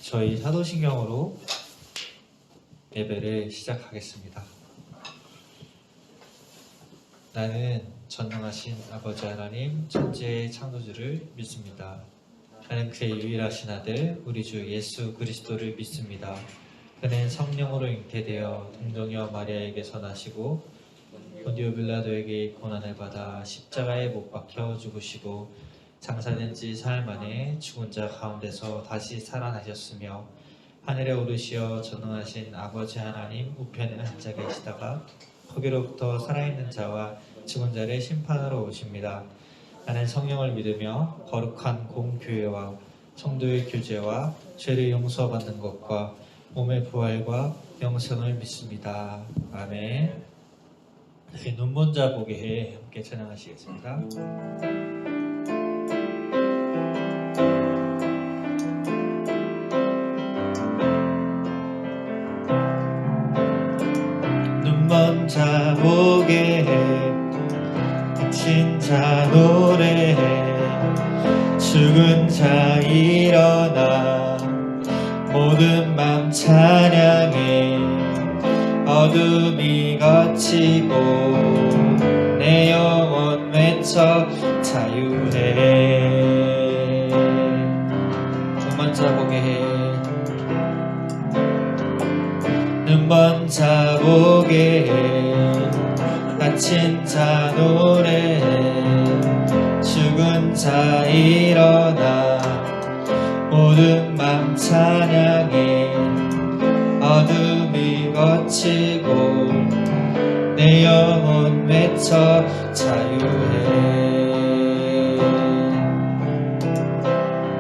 저희 사도신경으로 예배를 시작하겠습니다. 나는 전능하신 아버지 하나님 천지의 창조주를 믿습니다. 나는 그의 유일하신 아들 우리 주 예수 그리스도를 믿습니다. 그는 성령으로 잉태되어 동정녀 마리아에게서 나시고 본디오 빌라도에게 고난을 받아 십자가에 못 박혀 죽으시고 장사된 지 사흘 만에 죽은 자 가운데서 다시 살아나셨으며 하늘에 오르시어 전능하신 아버지 하나님 우편에 앉아 계시다가 거기로부터 살아있는 자와 죽은 자를 심판하러 오십니다. 나는 성령을 믿으며 거룩한 공교회와 성도의 교제와 죄를 용서받는 것과 몸의 부활과 영생을 믿습니다. 아멘. 눈먼 자 보게 해 함께 찬양하시겠습니다. 눈먼 자 보게 해 다친 자 노래해 죽은 자 일어나 모든 맘 찬양해 어둠이 걷히고 내 영혼 외쳐 자유해. 눈먼 자 보게 해 눈먼 자 보게 해 다친 자 노래해 죽은 자 일어나 모든 맘 찬양해 어둠이 걷히고 내 영혼 외쳐 자유해.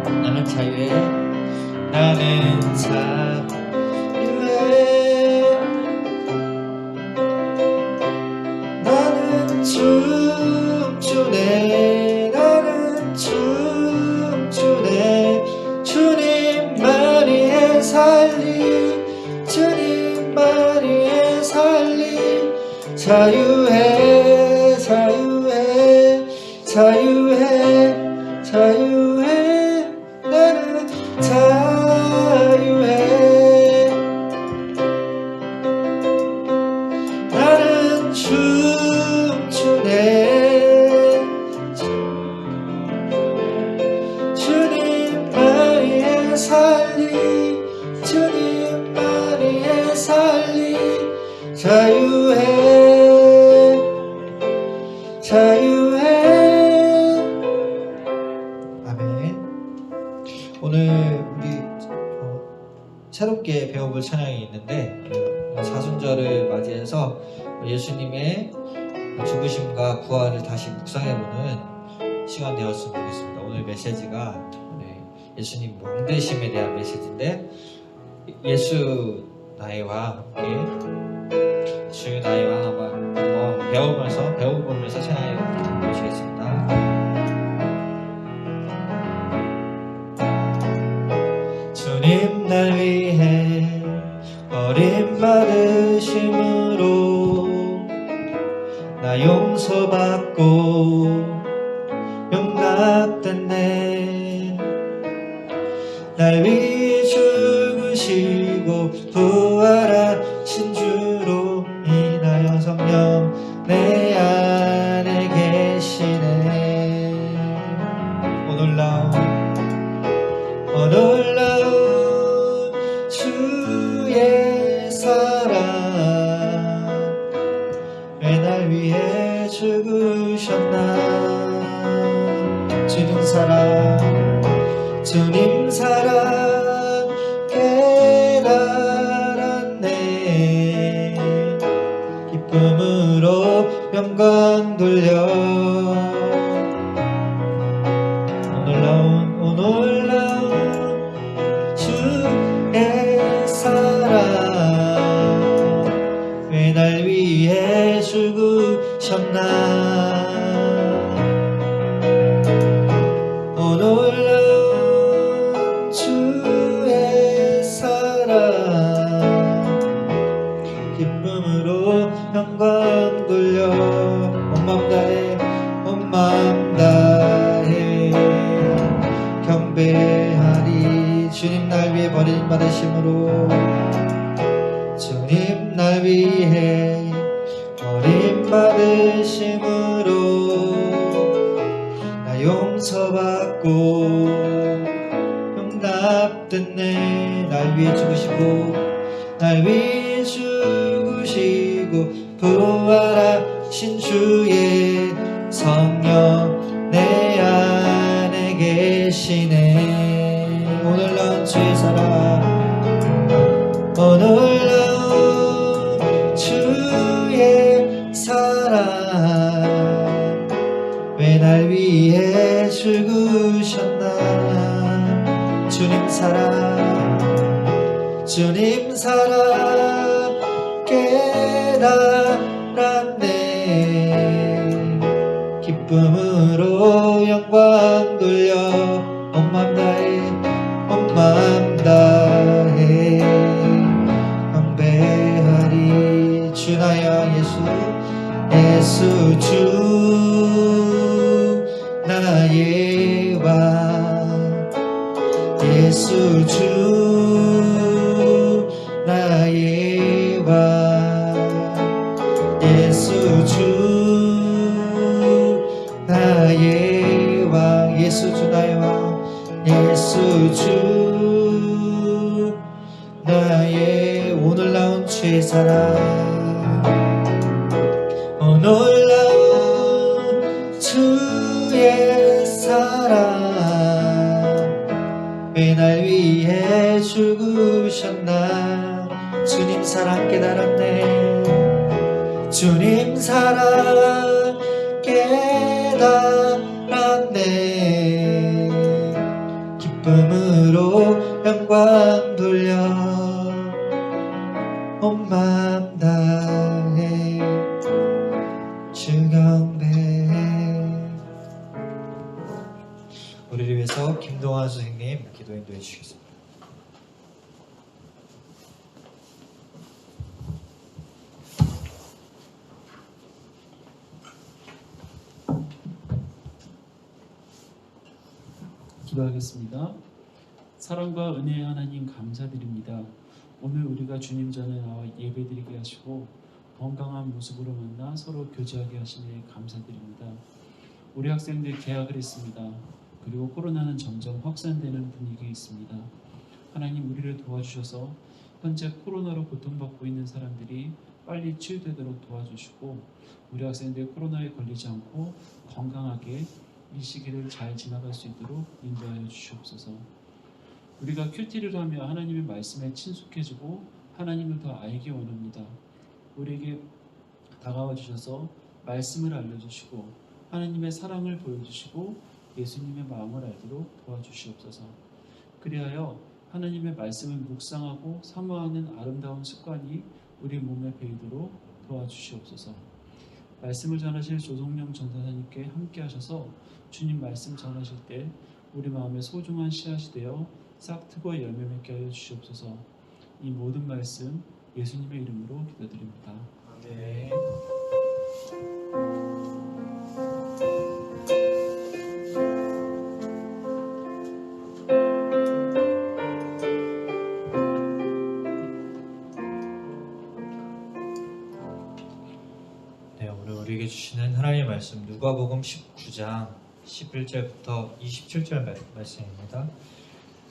나는 자유해. 나는 자유해. 나는 춤추네. 나는 춤추네. 주님 마리에 살리 주님 마리에 살리 자유해 자유해 자유해 자유해. 나는 자유해. 나는 춤추네. 주님 마리에 살리 주님 마리에 살리 자유해 자유해. 아멘. 오늘 우리 새롭게 배워볼 찬양이 있는데 사순절을 맞이해서 예수님의 죽으심과 부활을 다시 묵상해보는 시간 되었으면 좋겠습니다. 오늘 메시지가 예수님 왕되심에 대한 메시지인데 예수 나이와 함께 주의 나이와 한번 배워보면서 찬양해 보시겠습니다. 주님 날 위해 버림받으심으로 나 용서받고 용납됐네. 날 위해 죽으시고 부활하신 주로 인하여 성령 내 안에 계시네. 오 놀라운 주의 사랑 왜 날 위해 죽으셨나. 주님 사랑 깨달았네. 기쁨으로 영광 돌려 오 놀라운 주의 사랑 왜 날 위해 죽으셨나. 오 놀라운 주의 사랑 기쁨으로 영광 돌려 온 맘 다해 경배하리. 주님 날 위해 위해 버림받으심으로 주님 날 위해 버림받으심으로 나 용서받고 용납됐네. 날 위해 죽으시고 날 위해 죽으시고 부활하신 주의 성령 내 안에 계시네. 오늘 넌 주의 사랑 오늘 넌 주의 사랑 왜 날 위해 죽으셨나. 주님 사랑 주님 사랑 깨달았네. 기쁨으로 영광 돌려 온 맘 다해 온 맘 다해 경배하리. 주 나의 예수 예수 주 나의 왕 예수 주 나의 왕 예수 주 나의 왕 예수 주 나의 왕 예수 주 나의 오늘 나온 주의 사랑 오늘 나온 주의 사랑 왜 날 위해 죽으셨나. 주님 사랑 깨달았네. 주님 사랑 깨달았네. 기쁨으로 영광 돌려 온 맘 다해 주 경배해. 우리를 위해서 김동환 선생님 기도 인도해 주시겠습니다. 기도하겠습니다. 사랑과 은혜의 하나님 감사드립니다. 오늘 우리가 주님 전에 나와 예배드리게 하시고 건강한 모습으로 만나 서로 교제하게 하시니 감사드립니다. 우리 학생들 개학을 했습니다. 그리고 코로나는 점점 확산되는 분위기에 있습니다. 하나님 우리를 도와주셔서 현재 코로나로 고통받고 있는 사람들이 빨리 치유되도록 도와주시고 우리 학생들 코로나에 걸리지 않고 건강하게 이 시기를 잘 지나갈 수 있도록 인도하여 주시옵소서. 우리가 큐티를 하며 하나님의 말씀에 친숙해지고 하나님을 더 알기 원합니다. 우리에게 다가와 주셔서 말씀을 알려주시고 하나님의 사랑을 보여주시고 예수님의 마음을 알도록 도와주시옵소서. 그리하여 하나님의 말씀을 묵상하고 사모하는 아름다운 습관이 우리 몸에 배이도록 도와주시옵소서. 말씀을 전하실 조동영 전도사님께 함께 하셔서 주님 말씀 전하실 때 우리 마음에 소중한 씨앗이 되어 싹트고 열매 맺게 하여 주시옵소서. 이 모든 말씀 예수님의 이름으로 기도드립니다. 아멘. 우리에게 주시는 하나님의 말씀 누가복음 19장 11절부터 27절 말씀입니다.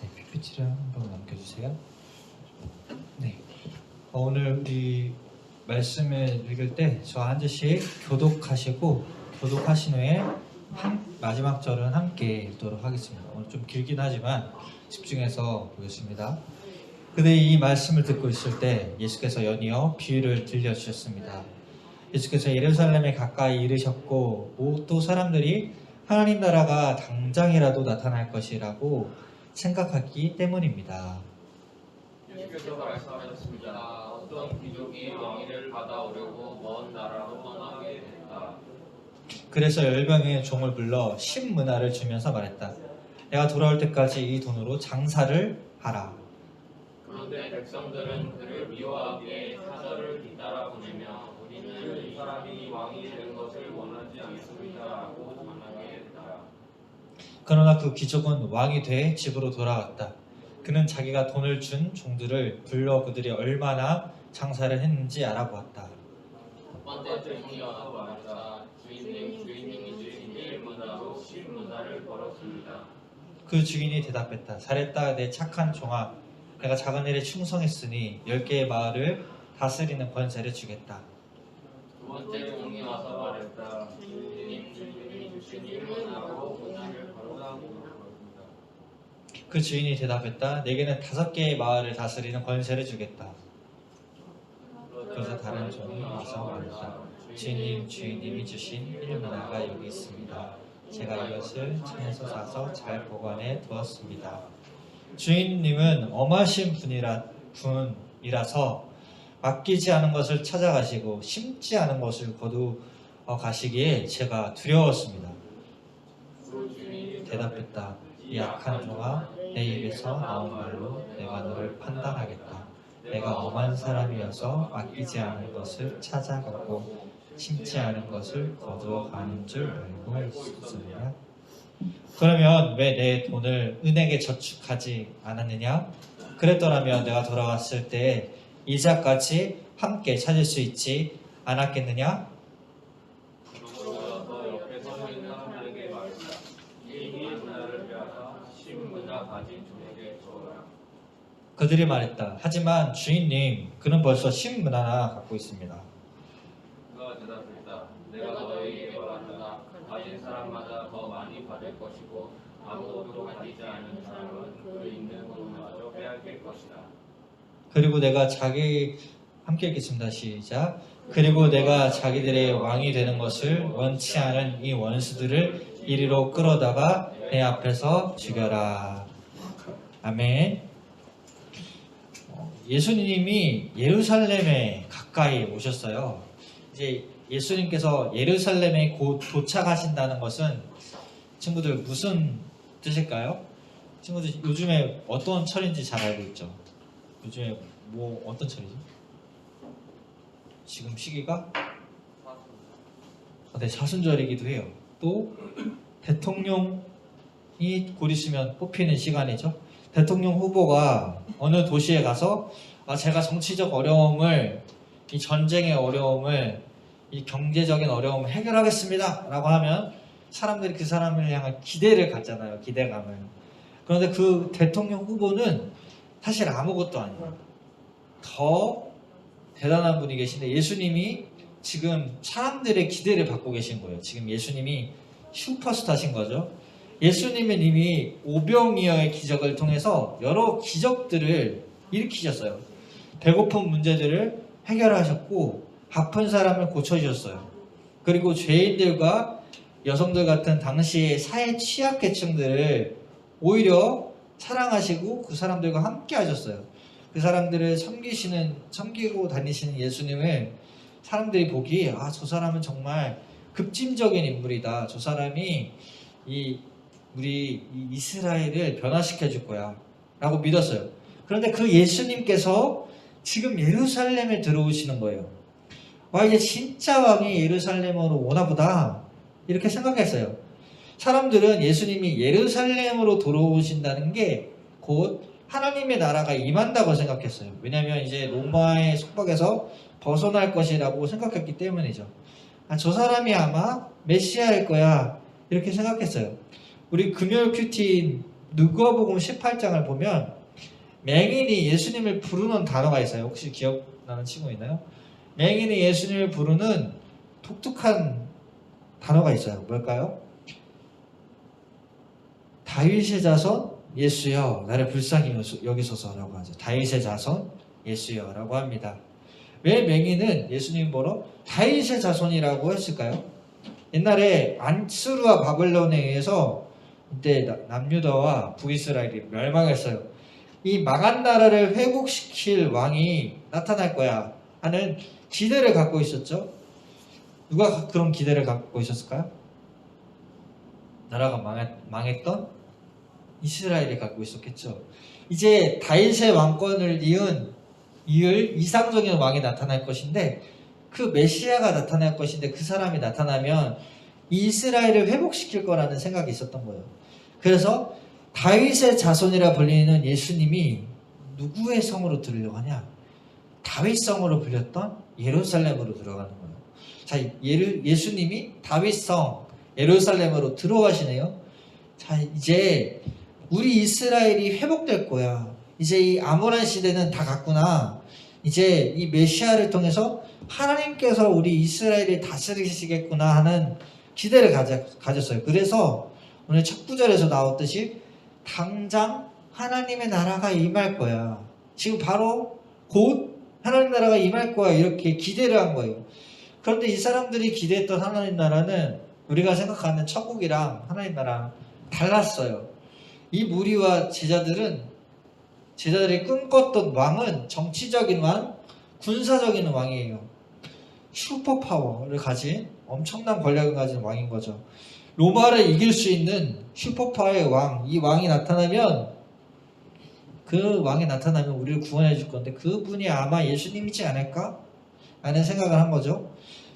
네, PPT를 한번 남겨주세요. 네, 오늘 우리 말씀을 읽을 때 저 한 절씩 교독하시고 교독하신 후에 마지막 절은 함께 읽도록 하겠습니다. 오늘 좀 길긴 하지만 집중해서 보겠습니다. 근데 이 말씀을 듣고 있을 때 예수께서 연이어 비유를 들려주셨습니다. 예수께서 예루살렘에 가까이 이르셨고 또 사람들이 하나님 나라가 당장이라도 나타날 것이라고 생각하기 때문입니다. 예수께서 말씀하셨습니다. 어떤 귀족이 왕위를 받아오려고 먼 나라로 떠나게 됐다. 그래서 열병의 종을 불러 10문화를 주면서 말했다. 내가 돌아올 때까지 이 돈으로 장사를 하라. 그런데 백성들은 그를 미워하기에 사절을 뒤따라 보내며 우리는 이 사람이 왕이 되는 것을 원하지 않습니다라고 전하게 했다. 그러나 그 귀족은 왕이 돼 집으로 돌아왔다. 그는 자기가 돈을 준 종들을 불러 그들이 얼마나 장사를 했는지 알아보았다. 첫 번째 종이 와서 말했다. 주인님이 주신 1문화로 10문화를 벌었습니다. 그 주인이 대답했다. 잘했다 내 착한 종아. 내가 작은 일에 충성했으니 10개의 마을을 다스리는 권세를 주겠다. 두 번째 종이 와서 말했다. 주인님이 주신 1문화로 문화를 벌었습니다. 그 주인이 대답했다. 내게는 5개의 마을을 다스리는 권세를 주겠다. 그래서 다른 종이 와서 말했다. 주인님이 주신 1문화가 여기 있습니다. 제가 이것을 천에서 사서 잘 보관해 두었습니다. 주인님은 엄하신 분이라서 맡기지 않은 것을 찾아가시고 심지 않은 것을 거두어 가시기에 제가 두려웠습니다. 대답했다. 이 약한 종아, 내 입에서 나온 말로 내가 너를 판단하겠다. 내가 엄한 사람이어서 맡기지 않은 것을 찾아가고 심지 않은 것을 거두어 가는 줄 알고 있었느냐? 그러면 왜 내 돈을 은행에 저축하지 않았느냐? 그랬더라면 내가 돌아왔을 때 이자까지 함께 찾을 수 있지 않았겠느냐? 그러고서 옆에 서 있는 사람에게 말했다. 이 문화를 빼앗아 10문화 가진 종에게 주어라. 그들이 말했다. 하지만 주인님, 그는 벌써 10문화나 갖고 있습니다. 그가 대답했다. 내가 너희에게 말한다. 가진 사람마다 더 많이 받을 것이고 아무것도 가지지 않은 사람은 그 있는 것마저 빼앗길 것이다. 그리고 내가 함께 읽겠습니다. 시작. 그리고 내가 자기들의 왕이 되는 것을 원치 않은 이 원수들을 이리로 끌어다가 내 앞에서 죽여라. 아멘. 예수님이 예루살렘에 가까이 오셨어요. 이제 예수님께서 예루살렘에 곧 도착하신다는 것은 친구들 무슨 뜻일까요? 친구들 요즘에 어떤 철인지 잘 알고 있죠? 요즘에 어떤 철이죠? 지금 시기가 네, 사순절이기도 해요. 또 대통령이 곧 있으면 뽑히는 시간이죠. 대통령 후보가 어느 도시에 가서 제가 정치적 어려움을, 이 전쟁의 어려움을, 이 경제적인 어려움을 해결하겠습니다 라고 하면 사람들이 그 사람을 향한 기대를 갖잖아요. 기대감을. 그런데 그 대통령 후보는 사실 아무것도 아니에요. 더 대단한 분이 계신데 예수님이 지금 사람들의 기대를 받고 계신 거예요. 지금 예수님이 슈퍼스타신 거죠. 예수님은 이미 오병이어의 기적을 통해서 여러 기적들을 일으키셨어요. 배고픈 문제들을 해결하셨고 아픈 사람을 고쳐주셨어요. 그리고 죄인들과 여성들 같은 당시의 사회 취약계층들을 오히려 사랑하시고 그 사람들과 함께 하셨어요. 그 사람들을 섬기고 다니시는 예수님을 사람들이 보기에 저 사람은 정말 급진적인 인물이다. 저 사람이 우리 이스라엘을 변화시켜 줄 거야 라고 믿었어요. 그런데 그 예수님께서 지금 예루살렘에 들어오시는 거예요. 이제 진짜 왕이 예루살렘으로 오나 보다 이렇게 생각했어요. 사람들은 예수님이 예루살렘으로 들어오신다는 게 곧 하나님의 나라가 임한다고 생각했어요. 왜냐하면 이제 로마의 속박에서 벗어날 것이라고 생각했기 때문이죠. 저 사람이 아마 메시아일 거야 이렇게 생각했어요. 우리 금요일 큐티 누가복음 18장을 보면 맹인이 예수님을 부르는 단어가 있어요. 혹시 기억나는 친구 있나요? 맹인이 예수님을 부르는 독특한 단어가 있어요. 뭘까요? 다윗의 자손 예수여 나를 불쌍히 여기소서라고 하죠. 다윗의 자손 예수여라고 합니다. 왜 맹인은 예수님 보러 다윗의 자손이라고 했을까요? 옛날에 안수르와 바벨론에 의해서 이때 남유다와 북이스라엘이 멸망했어요. 이 망한 나라를 회복시킬 왕이 나타날 거야 하는 기대를 갖고 있었죠. 누가 그런 기대를 갖고 있었을까요? 나라가 망했던 이스라엘이 갖고 있었겠죠. 이제 다윗의 왕권을 이을 이상적인 왕이 나타날 것인데 그 메시아가 나타날 것인데 그 사람이 나타나면 이스라엘을 회복시킬 거라는 생각이 있었던 거예요. 그래서 다윗의 자손이라 불리는 예수님이 누구의 성으로 들으려고 하냐? 다윗 성으로 불렸던 예루살렘으로 들어가는 거예요. 자, 예수님이 다윗 성 예루살렘으로 들어가시네요. 자, 이제 우리 이스라엘이 회복될 거야. 이제 이 암울한 시대는 다 갔구나. 이제 이 메시아를 통해서 하나님께서 우리 이스라엘을 다스리시겠구나 하는 기대를 가졌어요. 그래서 오늘 첫 구절에서 나왔듯이 당장 하나님의 나라가 임할 거야. 지금 바로 곧 하나님 나라가 임할 거야. 이렇게 기대를 한 거예요. 그런데 이 사람들이 기대했던 하나님 나라는 우리가 생각하는 천국이랑 하나님 나라랑 달랐어요. 이 무리와 제자들이 꿈꿨던 왕은 정치적인 왕, 군사적인 왕이에요. 슈퍼파워를 가진 엄청난 권력을 가진 왕인 거죠. 로마를 이길 수 있는 슈퍼파워의 왕, 이 왕이 나타나면 우리를 구원해 줄 건데 그분이 아마 예수님이지 않을까? 라는 생각을 한 거죠.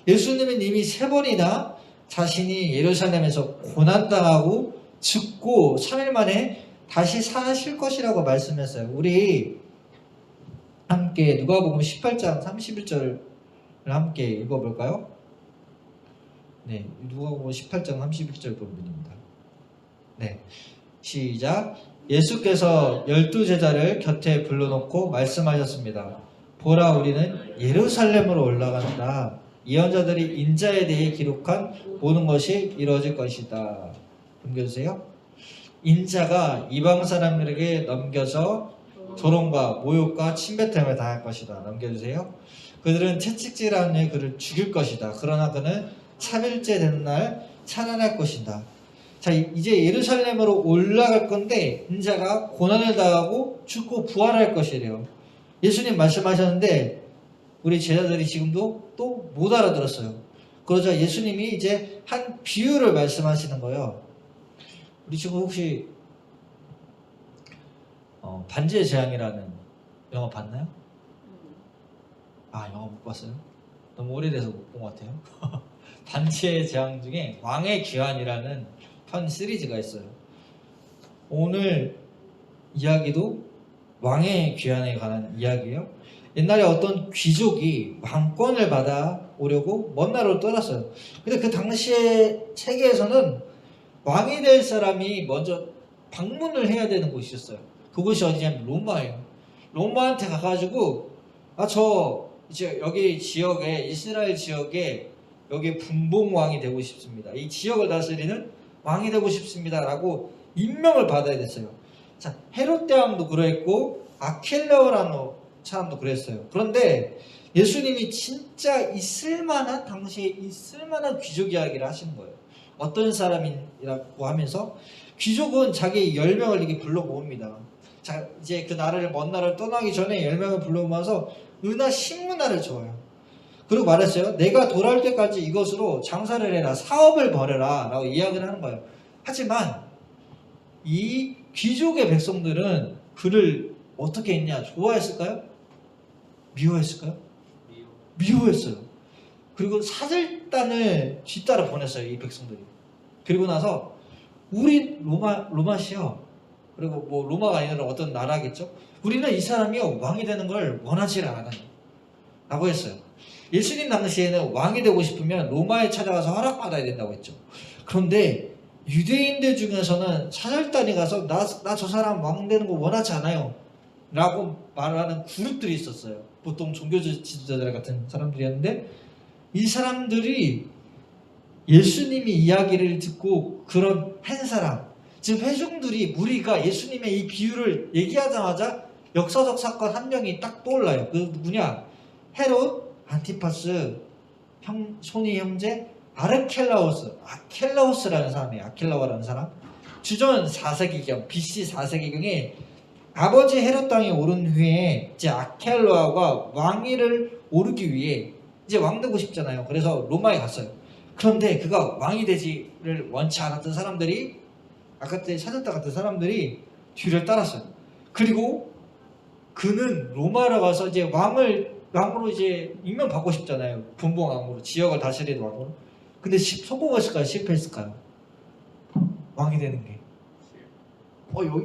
예수님은 이미 3번이나 자신이 예루살렘에서 고난당하고 죽고 3일 만에 다시 사실 것이라고 말씀했어요. 우리 함께 누가복음 18장 31절을 함께 읽어볼까요? 네, 누가복음 18장 31절 부분입니다. 네, 시작. 예수께서 12제자를 곁에 불러놓고 말씀하셨습니다. 보라, 우리는 예루살렘으로 올라간다. 예언자들이 인자에 대해 기록한 모든 것이 이루어질 것이다. 넘겨주세요. 인자가 이방 사람들에게 넘겨져 조롱과 모욕과 침뱉음을 당할 것이다. 넘겨주세요. 그들은 채찍질하는 그를 죽일 것이다. 그러나 그는 3일째 되는 날 살아날 것이다. 자, 이제 예루살렘으로 올라갈 건데 인자가 고난을 당하고 죽고 부활할 것이래요. 예수님 말씀하셨는데 우리 제자들이 지금도 또 못 알아들었어요. 그러자 예수님이 이제 한 비유를 말씀하시는 거예요. 우리 지금 혹시 반지의 제왕이라는 영화 봤나요? 아, 영화 못 봤어요? 너무 오래돼서 못 본 것 같아요. 반지의 제왕 중에 왕의 귀환이라는 편 시리즈가 있어요. 오늘 이야기도 왕의 귀환에 관한 이야기예요. 옛날에 어떤 귀족이 왕권을 받아오려고 먼 나라로 떠났어요. 근데 그 당시에 세계에서는 왕이 될 사람이 먼저 방문을 해야 되는 곳이 있었어요. 그곳이 어디냐면 로마예요. 로마한테 가가지고 저 이제 여기 지역에 이스라엘 지역에 여기 분봉왕이 되고 싶습니다. 이 지역을 다스리는 왕이 되고 싶습니다라고 임명을 받아야 됐어요. 자, 헤롯 대왕도 그랬고 아킬레오라는 사람도 그랬어요. 그런데 예수님이 진짜 당시에 있을만한 귀족 이야기를 하시는 거예요. 어떤 사람이라고 하면서 귀족은 자기 10명을 이렇게 불러 모읍니다. 자, 이제 그 나라를 먼 나라를 떠나기 전에 10명을 불러 모아서 은하 10문화를 줘요. 그리고 말했어요. 내가 돌아올 때까지 이것으로 장사를 해라, 사업을 벌여라 라고 이야기를 하는 거예요. 하지만 이 귀족의 백성들은 그를 어떻게 했냐? 좋아했을까요? 미워했을까요? 미워했어요. 그리고 사절단을 뒤따라 보냈어요. 이 백성들이. 그리고 나서 우리 로마시요. 그리고 뭐 로마가 아니라 어떤 나라겠죠. 우리는 이 사람이요 왕이 되는 걸 원하지 않아요. 라고 했어요. 예수님 당시에는 왕이 되고 싶으면 로마에 찾아가서 허락받아야 된다고 했죠. 그런데 유대인들 중에서는 사절단이 가서 나 저 사람 왕 되는 거 원하지 않아요 라고 말하는 그룹들이 있었어요. 보통 종교 지도자들 같은 사람들이었는데 이 사람들이 예수님이 이야기를 듣고 그런 한 사람, 지금 회중들이 무리가 예수님의 이 비유를 얘기하자마자 역사적 사건 한 명이 딱 떠올라요. 그 누구냐? 헤롯 안티파스 손이 형제 아켈라우스라는 사람이에요. 아켈라오라는 사람. 주전 4세기경 BC 4세기경에 아버지 헤롯 땅에 오른 후에 이제 아켈라오가 왕위를 오르기 위해 이제 왕 되고 싶잖아요. 그래서 로마에 갔어요. 그런데 그가 왕이 되지를 원치 않았던 사람들이 아까 때 사절단 같은 사람들이 뒤를 따랐어요. 그리고 그는 로마로 가서 이제 왕으로 이제 임명받고 싶잖아요. 분봉왕으로 지역을 다스리는 왕으로. 근데 성공했을까요? 실패했을까요? 왕이 되는 게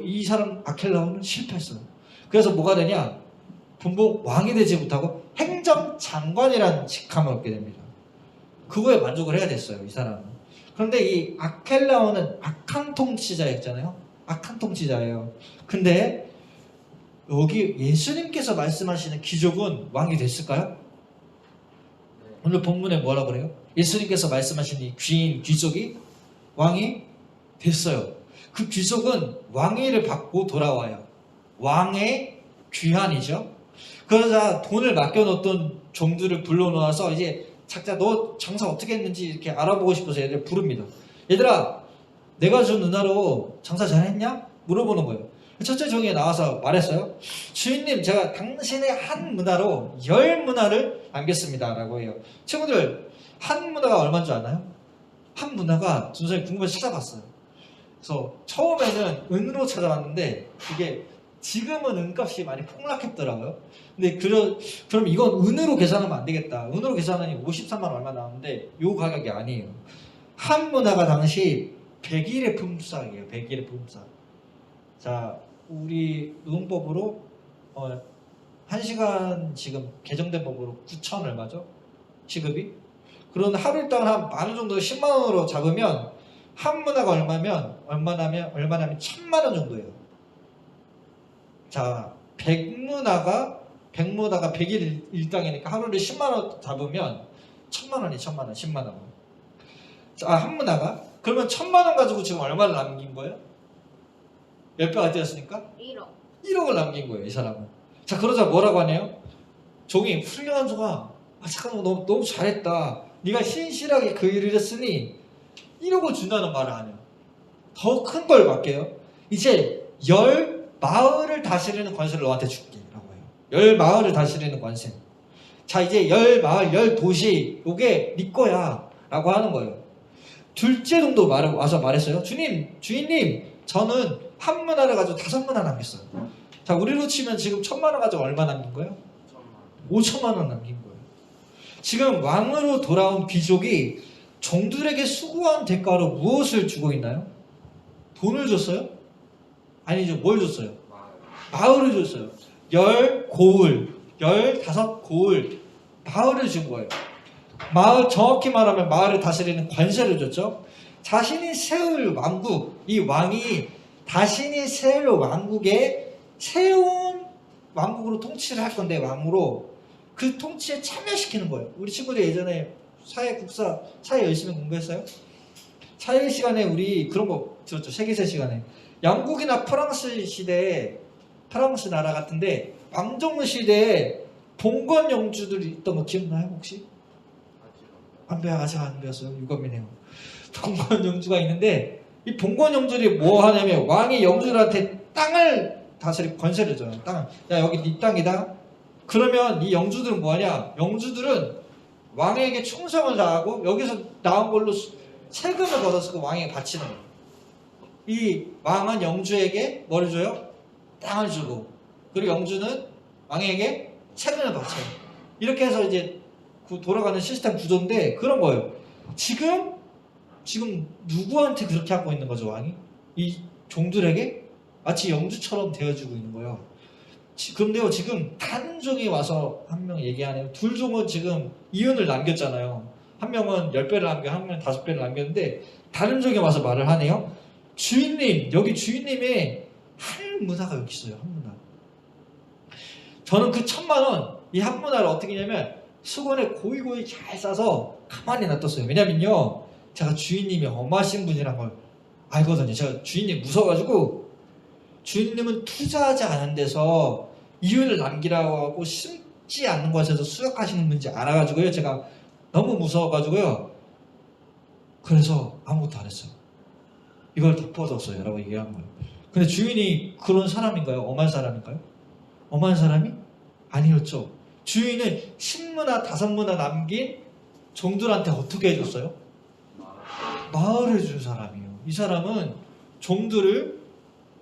이 사람 아켈라오는 실패했어요. 그래서 뭐가 되냐? 본국 왕이 되지 못하고 행정장관이라는 직함을 얻게 됩니다. 그거에 만족을 해야 됐어요, 이 사람은. 그런데 이 아켈라오는 악한 통치자였잖아요. 악한 통치자예요. 근데 여기 예수님께서 말씀하시는 귀족은 왕이 됐을까요? 오늘 본문에 뭐라 그래요? 예수님께서 말씀하신 이 귀족이 왕이 됐어요. 그 귀족은 왕위를 받고 돌아와요. 왕의 귀환이죠. 그러자 돈을 맡겨놓던 종들을 불러놓아서 이제 작자 너 장사 어떻게 했는지 이렇게 알아보고 싶어서 얘들 부릅니다. 얘들아, 내가 준 은하로 장사 잘했냐? 물어보는 거예요. 첫째 종이 나와서 말했어요. 주인님, 제가 당신의 한 문화로 10문화를 남겼습니다 라고 해요. 친구들, 한 문화가 얼마인 줄 아나요? 한 문화가 선생님 궁금해서 찾아봤어요. 그래서 처음에는 은으로 찾아봤는데 이게 지금은 은값이 많이 폭락했더라고요. 근데 그럼 이건 은으로 계산하면 안 되겠다. 은으로 계산하니 53만 원 얼마 나오는데 이 가격이 아니에요. 한 문화가 당시 100일의 품삯이에요. 100일의 품삯. 자, 우리 노동법으로 1시간 지금 개정된 법으로 9천 얼마죠? 시급이? 그런 하루 일당 한 만 원 정도 10만 원으로 잡으면 한 문화가 얼마냐면 1,000만 원 정도예요. 자, 100문화가 100일 일당이니까 하루를 10만 원 잡으면 1,000만 원이 1,000만 원, 10만 원. 자, 한 문화가 그러면 1,000만 원 가지고 지금 얼마를 남긴 거예요? 몇 배가 되었으니까? 1억. 1억을 남긴 거예요, 이 사람은. 자, 그러자 뭐라고 하네요? 종이 훌륭한 종아, 잠깐만 너무 잘했다. 네가 신실하게 그 일을 했으니 1억을 준다는 말을 안 해요. 더 큰 걸 맡겨요. 이제 10마을을 다스리는 관세를 너한테 줄게 라고 해요. 10마을을 다스리는 관세. 자, 이제 10마을 10도시 요게 네 거야 라고 하는 거예요. 둘째 정도 와서 말했어요. 주인님 저는 한 문화를 가지고 5문화 남겼어요. 자, 우리로 치면 지금 1,000만 원 가지고 얼마 남긴 거예요? 5천만 원 남긴 거예요. 지금 왕으로 돌아온 귀족이 종들에게 수고한 대가로 무엇을 주고 있나요? 돈을 줬어요? 아니죠. 뭘 줬어요? 마을을 줬어요. 10고을, 15고을 마을을 준 거예요. 마을, 정확히 말하면 마을을 다스리는 관세를 줬죠. 자신이 세울 왕국, 이 왕이 자신이 세울 왕국에 새로운 왕국으로 통치를 할 건데, 왕으로 그 통치에 참여시키는 거예요. 우리 친구들 예전에 사회 열심히 공부했어요? 사회 시간에 우리 그런 거 들었죠. 세계사 시간에. 영국이나 프랑스 시대에, 프랑스 나라 같은데 왕정 시대에 봉건 영주들이 있던 거 기억나요 혹시? 아직 안 배웠어요. 유감이네요. 봉건 영주가 있는데 이 봉건 영주들이 뭐 하냐면 왕이 영주들한테 땅을 다스리고 관세를 줘요. 땅을. 야, 여기 네 땅이다. 그러면 이 영주들은 뭐하냐? 영주들은 왕에게 충성을 다하고 여기서 나온 걸로 세금을 걷어서 그 왕에게 바치는 거예요. 이 왕은 영주에게 뭐를 줘요? 땅을 주고, 그리고 영주는 왕에게 세금을 바쳐요. 이렇게 해서 이제 돌아가는 시스템 구조인데 그런 거예요. 지금 누구한테 그렇게 하고 있는 거죠, 왕이? 이 종들에게 마치 영주처럼 되어주고 있는 거예요. 그런데요, 지금 다른 종이 와서 한 명 얘기하네요. 둘 종은 지금 이윤을 남겼잖아요. 한 명은 10배를 남겨, 한 명은 5배를 남겼는데 다른 종이 와서 말을 하네요. 주인님, 여기 주인님의 한 문화가 여기 있어요. 한 문화. 저는 그 1,000만 원, 이 한 문화를 어떻게 했냐면 수건에 고이고이 잘 싸서 가만히 놔뒀어요. 왜냐면요, 제가 주인님이 엄하신 분이란 걸 알거든요. 제가 주인님 무서워가지고, 주인님은 투자하지 않은 데서 이윤을 남기라고 하고 심지 않는 것에서 수역하시는 분인지 알아가지고요. 제가 너무 무서워가지고요. 그래서 아무것도 안 했어요. 이걸 덮어뒀어요. 라고 얘기한 거예요. 근데 주인이 그런 사람인가요? 엄한 사람인가요? 엄한 사람이? 아니었죠. 주인은 10문화, 5문화 남긴 종들한테 어떻게 해줬어요? 마을을 준 사람이에요. 이 사람은 종들을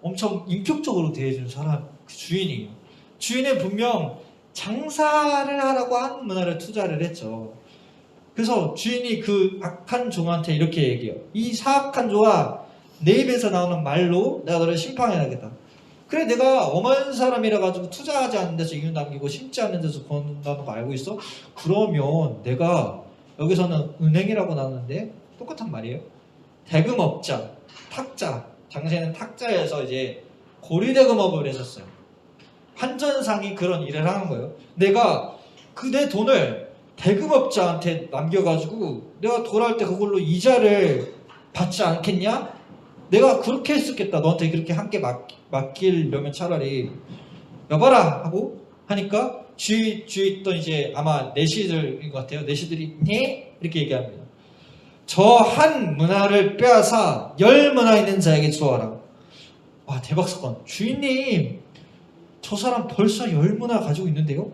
엄청 인격적으로 대해준 사람, 그 주인이에요. 주인은 분명 장사를 하라고 한 문화를 투자를 했죠. 그래서 주인이 그 악한 종한테 이렇게 얘기해요. 이 사악한 종아, 내 입에서 나오는 말로 내가 너를 심판해야겠다. 그래 내가 엄한 사람이라 가지고 투자하지 않는 데서 이윤 남기고 심지 않는 데서 번다는 거 알고 있어? 그러면 내가 여기서는 은행이라고 나오는데 똑같은 말이에요. 대금업자, 탁자, 당시에는 탁자에서 이제 고리대금업을 했었어요. 환전상이 그런 일을 하는 거예요. 내가 그 내 돈을 대금업자한테 남겨가지고 내가 돌아올 때 그걸로 이자를 받지 않겠냐? 내가 그렇게 했었겠다. 너한테 그렇게 함께 맡기려면 차라리 여봐라 하고 하니까 주위에 있던 이제 아마 내시들인 것 같아요. 내시들이 네? 이렇게 얘기합니다. 저 한 문화를 빼앗아 10문화 있는 자에게 주어라. 와 대박 사건. 주인님 저 사람 벌써 10문화 가지고 있는데요.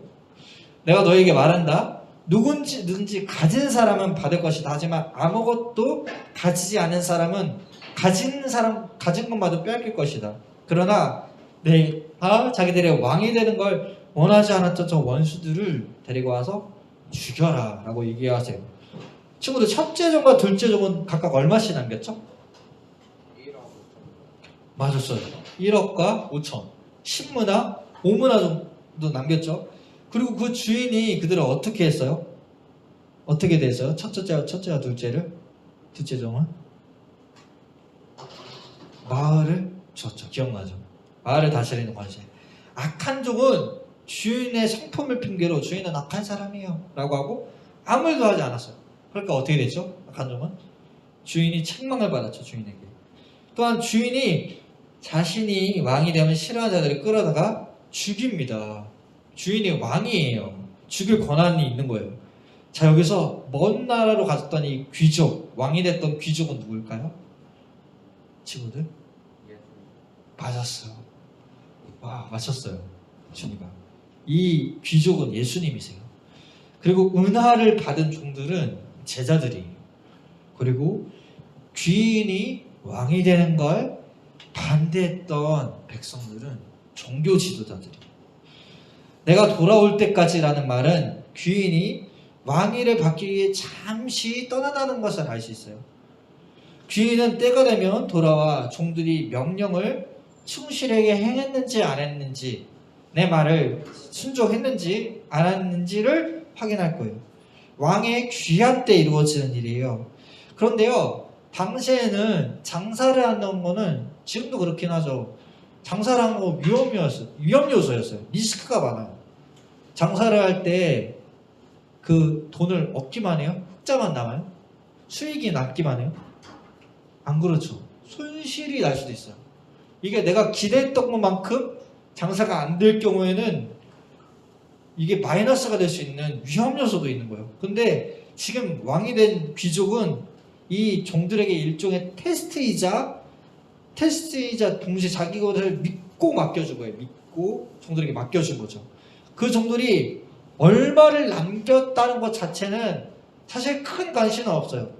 내가 너에게 말한다. 누군지 가진 사람은 받을 것이다. 하지만 아무것도 가지지 않은 사람은 가진 것마저 빼앗길 것이다. 그러나 내가 자기들의 왕이 되는 걸 원하지 않았던 저 원수들을 데리고 와서 죽여라 라고 얘기하세요. 친구들 첫째 종과 둘째 종은 각각 얼마씩 남겼죠? 1억 맞았어요. 1억과 5천 10문화 5문화 정도 남겼죠. 그리고 그 주인이 그들을 어떻게 했어요? 어떻게 됐어요? 첫째와 둘째 종은 마을을 줬죠. 기억나죠? 마을을 다스리는 관세. 악한 종은 주인의 성품을 핑계로 주인은 악한 사람이에요 라고 하고 아무 일도 하지 않았어요. 그러니까 어떻게 됐죠? 악한 종은 주인이 책망을 받았죠. 주인에게. 또한 주인이 자신이 왕이 되면 싫어하는 자들을 끌어다가 죽입니다. 주인이 왕이에요. 죽일 권한이 있는 거예요. 자 여기서 먼 나라로 갔던 이 귀족, 왕이 됐던 귀족은 누굴까요? 친구들? 맞았어요. 와 맞췄어요. 주님가. 이 귀족은 예수님이세요. 그리고 은하를 받은 종들은 제자들이에요. 그리고 귀인이 왕이 되는 걸 반대했던 백성들은 종교 지도자들이에요. 내가 돌아올 때까지라는 말은 귀인이 왕위를 받기 위해 잠시 떠나다는 것을 알 수 있어요. 귀인은 때가 되면 돌아와 종들이 명령을 충실하게 행했는지 안 했는지 내 말을 순종했는지 안 했는지를 확인할 거예요. 왕의 귀한 때 이루어지는 일이에요. 그런데요 당시에는 장사를 하는 거는 지금도 그렇긴 하죠. 장사를 하는 거 위험 요소였어요. 리스크가 많아요. 장사를 할 때 그 돈을 얻기만 해요? 흑자만 남아요? 수익이 남기만 해요? 안 그렇죠. 손실이 날 수도 있어요. 이게 내가 기대했던 것만큼 장사가 안 될 경우에는 이게 마이너스가 될 수 있는 위험 요소도 있는 거예요. 근데 지금 왕이 된 귀족은 이 종들에게 일종의 테스트이자 동시에 자기 것을 믿고 맡겨준 거예요. 믿고 종들에게 맡겨준 거죠. 그 종들이 얼마를 남겼다는 것 자체는 사실 큰 관심은 없어요.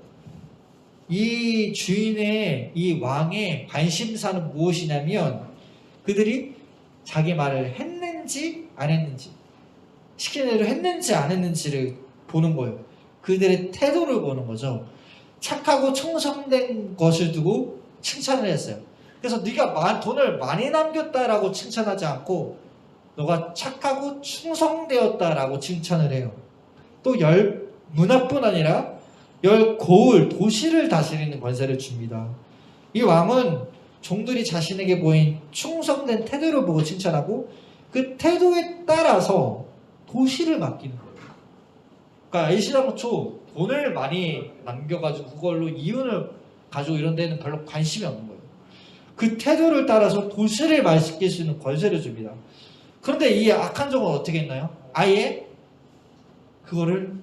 이 주인의 이 왕의 관심사는 무엇이냐면 그들이 자기 말을 했는지 안 했는지 시키는 대로 했는지 안 했는지를 보는 거예요. 그들의 태도를 보는 거죠. 착하고 충성된 것을 두고 칭찬을 했어요. 그래서 네가 돈을 많이 남겼다라고 칭찬하지 않고 너가 착하고 충성되었다라고 칭찬을 해요. 또 10문화뿐 아니라 10고을 도시를 다스리는 권세를 줍니다. 이 왕은 종들이 자신에게 보인 충성된 태도를 보고 칭찬하고 그 태도에 따라서 도시를 맡기는 거예요. 그러니까 에시다고초 돈을 많이 남겨가지고 그걸로 이윤을 가지고 이런 데는 별로 관심이 없는 거예요. 그 태도를 따라서 도시를 말시킬 수 있는 권세를 줍니다. 그런데 이 악한 종은 어떻게 했나요? 아예 그거를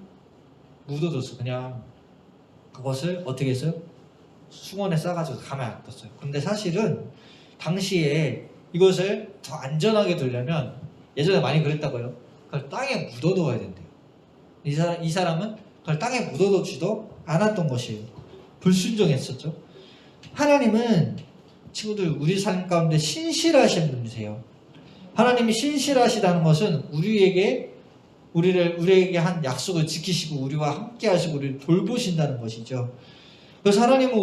묻어뒀어요. 그냥 그것을 어떻게 했어요? 수건에 싸가지고 가만히 놔뒀어요. 근데 사실은 당시에 이것을 더 안전하게 두려면 예전에 많이 그랬다고요. 그걸 땅에 묻어둬야 된대요. 이 사람은 그걸 땅에 묻어두지도 않았던 것이에요. 불순종했었죠. 하나님은 친구들 우리 삶 가운데 신실하신 분이세요. 하나님이 신실하시다는 것은 우리에게 한 약속을 지키시고 우리와 함께 하시고 우리를 돌보신다는 것이죠. 그래서 하나님은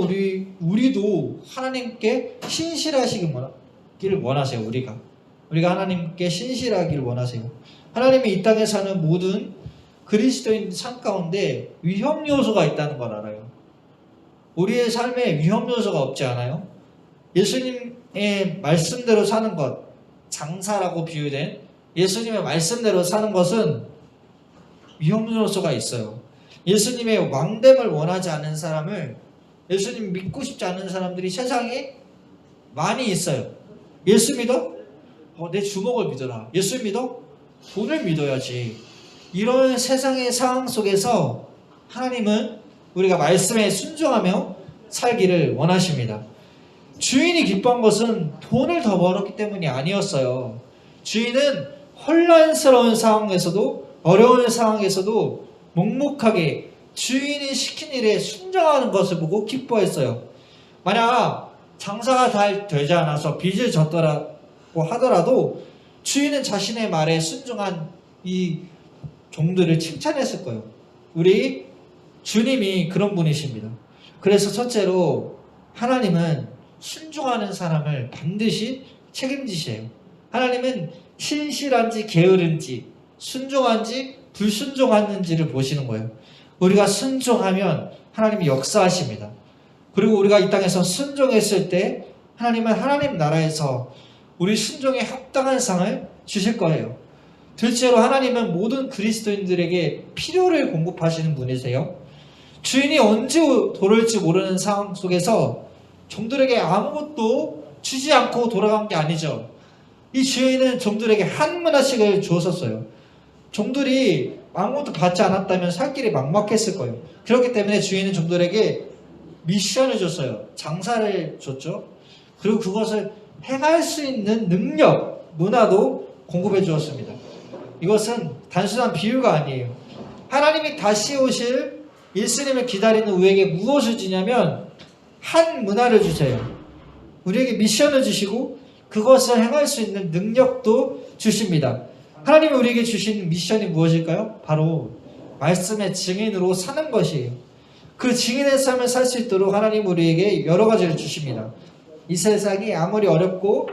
우리도 하나님께 신실하시기를 원하세요. 우리가 하나님께 신실하기를 원하세요. 하나님이 이 땅에 사는 모든 그리스도인 삶 가운데 위험 요소가 있다는 걸 알아요. 우리의 삶에 위험 요소가 없지 않아요? 예수님의 말씀대로 사는 것, 장사라고 비유된 예수님의 말씀대로 사는 것은 위험 요소가 있어요. 예수님의 왕됨을 원하지 않는 사람을, 예수님 믿고 싶지 않은 사람들이 세상에 많이 있어요. 예수 믿어? 내 주먹을 믿어라. 예수 믿어? 돈을 믿어야지. 이런 세상의 상황 속에서 하나님은 우리가 말씀에 순종하며 살기를 원하십니다. 주인이 기뻐한 것은 돈을 더 벌었기 때문이 아니었어요. 주인은 혼란스러운 상황에서도, 어려운 상황에서도 묵묵하게 주인이 시킨 일에 순종하는 것을 보고 기뻐했어요. 만약 장사가 잘 되지 않아서 빚을 졌더라고 하더라도 주인은 자신의 말에 순종한 이 종들을 칭찬했을 거예요. 우리 주님이 그런 분이십니다. 그래서 첫째로 하나님은 순종하는 사람을 반드시 책임지세요. 하나님은 신실한지 게으른지, 순종한지 불순종하는지를 보시는 거예요. 우리가 순종하면 하나님이 역사하십니다. 그리고 우리가 이 땅에서 순종했을 때 하나님은 하나님 나라에서 우리 순종에 합당한 상을 주실 거예요. 둘째로 하나님은 모든 그리스도인들에게 필요를 공급하시는 분이세요. 주인이 언제 돌아올지 모르는 상황 속에서 종들에게 아무것도 주지 않고 돌아간 게 아니죠. 이 주인은 종들에게 한 문화씩을 주었었어요. 종들이 아무것도 받지 않았다면 살 길이 막막했을 거예요. 그렇기 때문에 주인은 종들에게 미션을 줬어요. 장사를 줬죠. 그리고 그것을 행할 수 있는 능력, 문화도 공급해 주었습니다. 이것은 단순한 비유가 아니에요. 하나님이 다시 오실 예수님을 기다리는 우리에게 무엇을 주냐면 한 문화를 주세요. 우리에게 미션을 주시고 그것을 행할 수 있는 능력도 주십니다. 하나님이 우리에게 주신 미션이 무엇일까요? 바로 말씀의 증인으로 사는 것이에요. 그 증인의 삶을 살 수 있도록 하나님 우리에게 여러 가지를 주십니다. 이 세상이 아무리 어렵고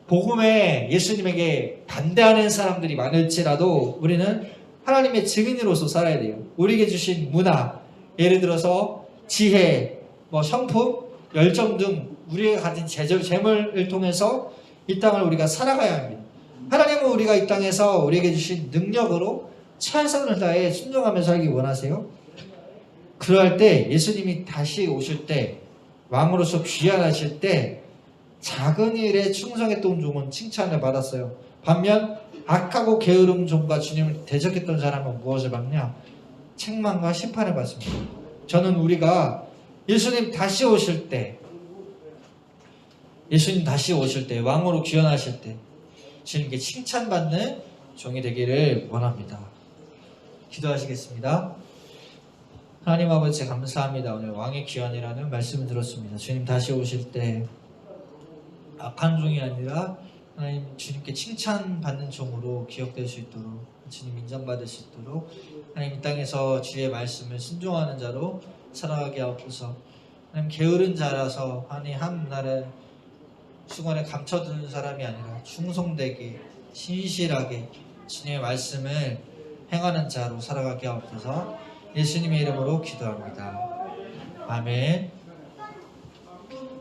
복음에 예수님에게 반대하는 사람들이 많을지라도 우리는 하나님의 증인으로서 살아야 돼요. 우리에게 주신 문화, 예를 들어서 지혜, 성품, 열정 등 우리가 가진 재물을 통해서 이 땅을 우리가 살아가야 합니다. 하나님은 우리가 이 땅에서 우리에게 주신 능력으로 최선을 다해 순종하며 살기 원하세요. 그럴 때 예수님이 다시 오실 때, 왕으로서 귀환하실 때 작은 일에 충성했던 종은 칭찬을 받았어요. 반면 악하고 게으른 종과 주님을 대적했던 사람은 무엇을 받냐? 책망과 심판을 받습니다. 저는 우리가 예수님 다시 오실 때 왕으로 귀환하실 때 주님께 칭찬받는 종이 되기를 원합니다. 기도하시겠습니다. 하나님 아버지 감사합니다. 오늘 왕의 귀환이라는 말씀을 들었습니다. 주님 다시 오실 때 악한 종이 아니라 하나님 주님께 칭찬받는 종으로 기억될 수 있도록, 주님 인정받을 수 있도록 하나님 이 땅에서 주의 말씀을 순종하는 자로 살아가게 하옵소서. 하나님 게으른 자라서 하나님 한 문화를 수건에 감춰두는 사람이 아니라 충성되게 신실하게 주님의 말씀을 행하는 자로 살아가게 하옵소서. 예수님의 이름으로 기도합니다. 아멘.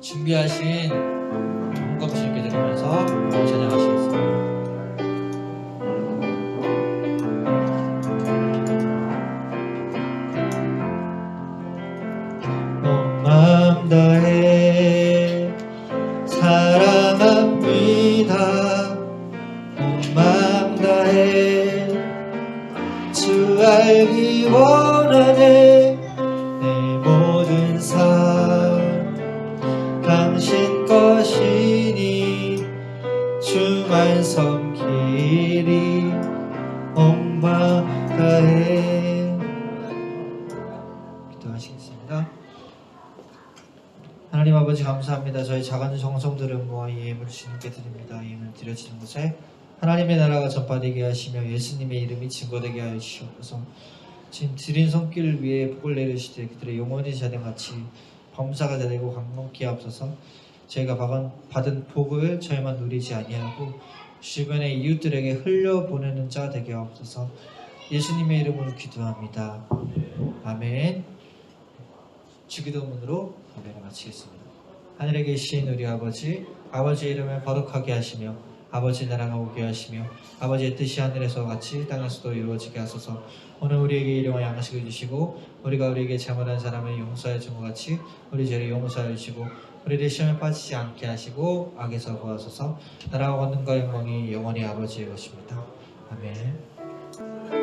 준비하신 헌금 주님께 드리면서 찬양하시겠습니다. 온 마음 다해 사랑합니다. 온 마음 다해 주 알기 원하네. 내 모든 삶 당신 것이니 주만 섬기리. 온 마음 다해. 기도하시겠습니다. 하나님 아버지 감사합니다. 저희 작은 정성들을 모아 이 예물을 주님께 드립니다. 이 예물 드려지는 곳에 하나님의 나라가 전파되게 하시며 예수님의 이름이 증거되게 하시옵소서. 지금 드린 손길 위에 복을 내리시되 그들의 영혼이 자댕같이 범사가 되고 강건케 하옵소서. 저희가 받은 복을 저희만 누리지 아니하고 주변의 이웃들에게 흘려보내는 자 되게 하옵소서. 예수님의 이름으로 기도합니다. 아멘. 주기도문으로 예배를 마치겠습니다. 하늘에 계신 우리 아버지, 아버지의 이름을 거룩하게 하시며 아버지 나라가 오게 하시며 아버지의 뜻이 하늘에서 같이 땅에서도 이루어지게 하소서. 오늘 우리에게 일용할 양식을 주시고 우리가 우리에게 잘못한 사람을 용서하여 준 것 같이 우리 죄를 용서하여 주시고 우리를 시험에 빠지지 않게 하시고 악에서 구하소서. 나라와 권능과 영광이 영원히 아버지의 것입니다. 아멘.